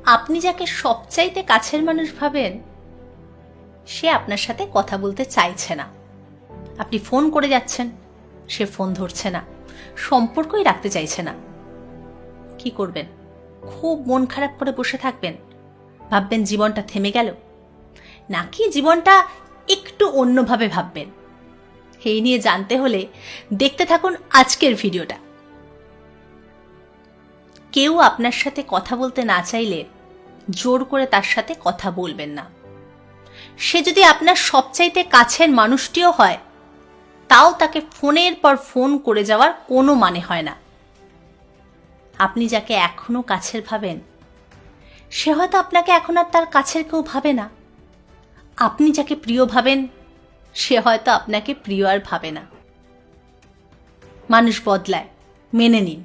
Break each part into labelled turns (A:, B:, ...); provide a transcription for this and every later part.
A: আপনি যাকে সবচাইতে কাছের মানুষ ভাবেন সে আপনার সাথে কথা বলতে চাইছে না। আপনি ফোন করে যাচ্ছেন, সে ফোন ধরছে না, সম্পর্কই রাখতে চাইছে না। কি করবেন? খুব মন খারাপ করে বসে থাকবেন, ভাববেন জীবনটা থেমে গেল, নাকি জীবনটা একটু অন্যভাবে ভাববেন? এই নিয়ে জানতে হলে দেখতে থাকুন আজকের ভিডিওটা। কেউ আপনার সাথে কথা বলতে না চাইলে জোর করে তার সাথে কথা বলবেন না। সে যদি আপনার সবচাইতে কাছের মানুষটিও হয়, তাও তাকে ফোনের পর ফোন করে যাওয়ার কোনো মানে হয় না। আপনি যাকে এখনো কাছের ভাবেন সে হয়তো আপনাকে এখন আর তার কাছের কেউ ভাবে না। আপনি যাকে প্রিয় ভাবেন সে হয়তো আপনাকে প্রিয় আর ভাবে না। মানুষ বদলায়, মেনে নিন।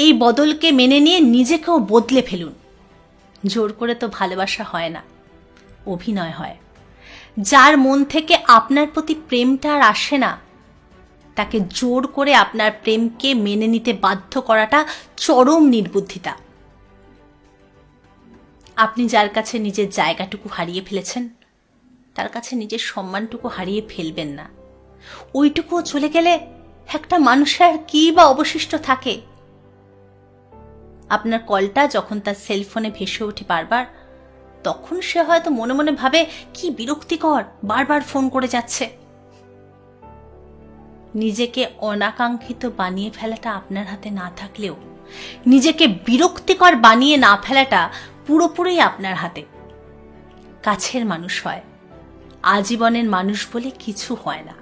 A: এই বদলকে মেনে নিয়ে নিজেকেও বদলে ফেলুন। জোর করে তো ভালোবাসা হয় না, অভিনয় হয়। যার মন থেকে আপনার প্রতি প্রেমটা আর আসে না, তাকে জোর করে আপনার প্রেমকে মেনে নিতে বাধ্য করাটা চরম নির্বুদ্ধিতা। আপনি যার কাছে নিজের জায়গাটুকু হারিয়ে ফেলেছেন, তার কাছে নিজের সম্মানটুকু হারিয়ে ফেলবেন না। ওইটুকুও চলে গেলে একটা মানুষের আর কি বা অবশিষ্ট থাকে? আপনার কলটা যখন তার সেলফোনে ভেসে ওঠে বারবার, তখন সে হয়তো মনে মনে ভাবে কি বিরক্তিকর, বারবার ফোন করে যাচ্ছে। নিজেকে অনাকাঙ্ক্ষিত বানিয়ে ফেলাটা আপনার হাতে না থাকলেও নিজেকে বিরক্তিকর বানিয়ে না ফেলাটা পুরোপুরি আপনার হাতে। কাছের মানুষ হয়, আজীবনের মানুষ বলে কিছু হয় না।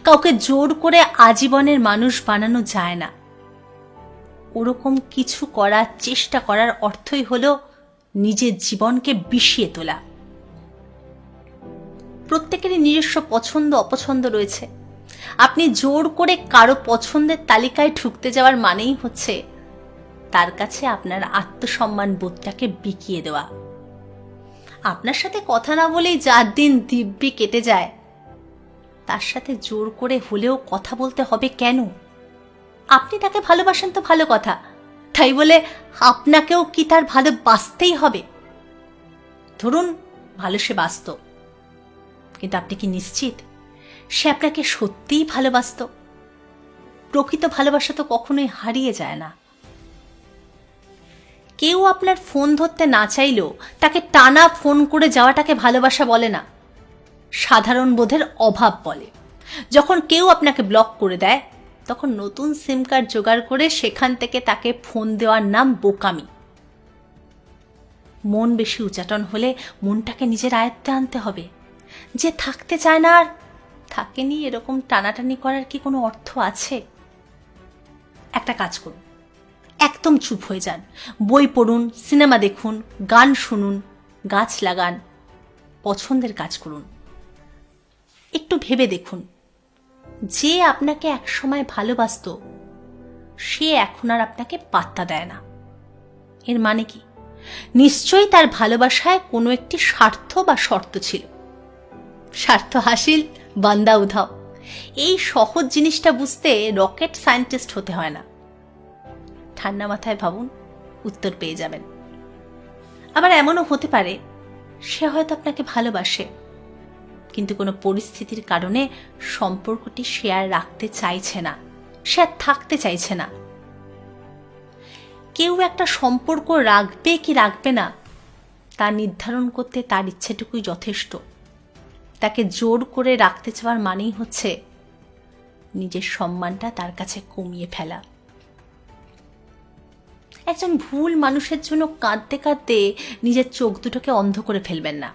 A: কাউকে জোর করে আজীবনের মানুষ বানানো যায় না। ওরকম কিছু করার চেষ্টা করার অর্থই হলো নিজের জীবনকে বিষিয়ে তোলা। প্রত্যেকেরই নিজস্ব পছন্দ অপছন্দ রয়েছে। আপনি জোর করে কারো পছন্দের তালিকায় ঢুকতে যাওয়ার মানেই হচ্ছে তার কাছে আপনার আত্মসম্মান বোধটাকে বিকিয়ে দেওয়া। আপনার সাথে কথা না বলেই যার দিন দিব্যি কেটে যায়, তার সাথে জোর করে হলেও কথা বলতে হবে কেন? আপনি তাকে ভালোবাসেন তো ভালো কথা, তাই বলে আপনাকেও কি তার ভালোবাসতেই হবে? ধরুন ভালো সে বাসত, কিন্তু আপনি কি নিশ্চিত সে আপনাকে সত্যিই ভালোবাসত? প্রকৃত ভালোবাসা তো কখনোই হারিয়ে যায় না। কেউ আপনার ফোন ধরতে না চাইলেও তাকে টানা ফোন করে যাওয়াটাকে ভালোবাসা বলে না, সাধারণ বোধের অভাব বলে। যখন কেউ আপনাকে ব্লক করে দেয়, তখন নতুন সিম কার্ড জোগাড় করে সেখান থেকে তাকে ফোন দেওয়ার নাম বোকামি। মন বেশি উচাটন হলে মনটাকে নিজের আয়ত্তে আনতে হবে। যে থাকতে চায় না আর থাকেনি, এরকম টানাটানি করার কি কোনো অর্থ আছে? একটা কাজ করুন, একদম চুপ হয়ে যান। বই পড়ুন, সিনেমা দেখুন, গান শুনুন, গাছ লাগান, পছন্দের কাজ করুন। একটু ভেবে দেখুন, যে আপনাকে একসময় ভালোবাসত সে এখন আর আপনাকে পাত্তা দেয় না। এর মানে কি? নিশ্চয়ই তার ভালোবাসায় কোনো একটি স্বার্থ বা শর্ত ছিল। স্বার্থ হাসিল বান্দা উধাও, এই সহজ জিনিসটা বুঝতে রকেট সায়েন্টিস্ট হতে হয় না। ঠান্ডা মাথায় ভাবুন, উত্তর পেয়ে যাবেন। আবার এমনও হতে পারে সে হয়তো আপনাকে ভালোবাসে, কিন্তু কোনো পরিস্থিতির কারণে সম্পর্কটি সে আর রাখতে চাইছে না, সে আর থাকতে চাইছে না। কেউ একটা সম্পর্ক রাখবে কি রাখবে না তা নির্ধারণ করতে তার ইচ্ছেটুকুই যথেষ্ট। তাকে জোর করে রাখতে চাওয়ার মানেই হচ্ছে নিজের সম্মানটা তার কাছে কমিয়ে ফেলা। একজন ভুল মানুষের জন্য কাঁদতে কাঁদতে নিজের চোখ দুটোকে অন্ধ করে ফেলবেন না।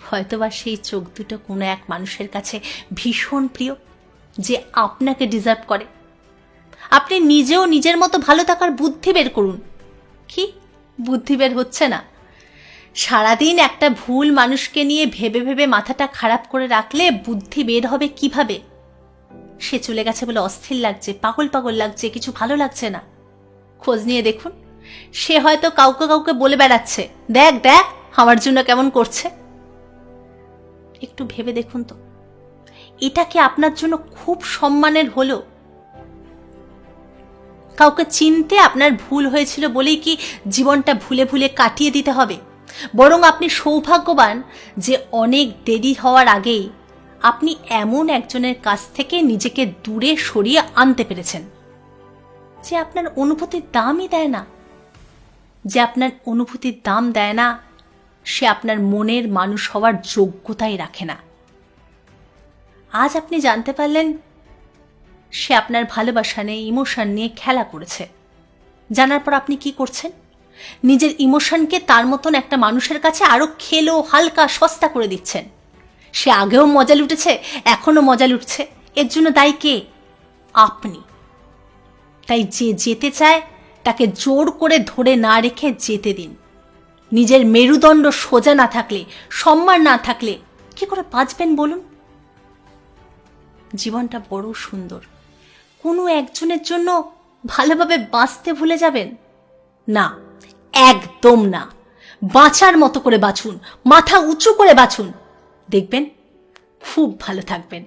A: হয়তোবা সেই চোখ দুটো কোনো এক মানুষের কাছে ভীষণ প্রিয়, যে আপনাকে ডিজার্ভ করে। আপনি নিজেও নিজের মতো ভালো থাকার বুদ্ধি বের করুন। কি বুদ্ধি বের হচ্ছে না? সারাদিন একটা ভুল মানুষকে নিয়ে ভেবে ভেবে মাথাটা খারাপ করে রাখলে বুদ্ধি বের হবে কিভাবে? সে চলে গেছে বলে অস্থির লাগছে, পাগল পাগল লাগছে, কিছু ভালো লাগছে না। খোঁজ নিয়ে দেখুন, সে হয়তো কাউকে কাউকে বলে বেড়াচ্ছে, দেখ দেখ আমার জন্য কেমন করছে। একটু ভেবে দেখুন তো, এটা কি আপনার জন্য খুব সম্মানের হলো? কাউকে চিনতে আপনার ভুল হয়েছিল বলেই কি জীবনটা ভুলে ভুলে কাটিয়ে দিতে হবে? বরং আপনি সৌভাগ্যবান যে অনেক দেরি হওয়ার আগেই আপনি এমন একজনের কাছ থেকে নিজেকে দূরে সরিয়ে আনতে পেরেছেন, যে আপনার অনুভূতির দামই দেয় না। যে আপনার অনুভূতির দাম দেয় না, সে আপনার মনের মানুষ হওয়ার যোগ্যতাই রাখে না। আজ আপনি জানতে পারলেন সে আপনার ভালোবাসা নিয়ে, ইমোশন নিয়ে খেলা করেছে। জানার পর আপনি কি করছেন? নিজের ইমোশনকে তার মতন একটা মানুষের কাছে আরো খেলো, হালকা, সস্তা করে দিচ্ছেন। সে আগেও মজা লুটেছে, এখনো মজা লুটছে। এর জন্য দায়ী কে? আপনি। তাই যে যেতে চায় তাকে জোর করে ধরে না রেখে যেতে দিন। নিজের মেরুদণ্ড সোজা না থাকলে, সম্মান না থাকলে কি করে বাঁচবেন বলুন? জীবনটা বড় সুন্দর। কোনো একজনের জন্য ভালোভাবে বাঁচতে ভুলে যাবেন না, একদম না। বাঁচার মতো করে বাঁচুন, মাথা উঁচু করে বাঁচুন, দেখবেন খুব ভালো থাকবেন।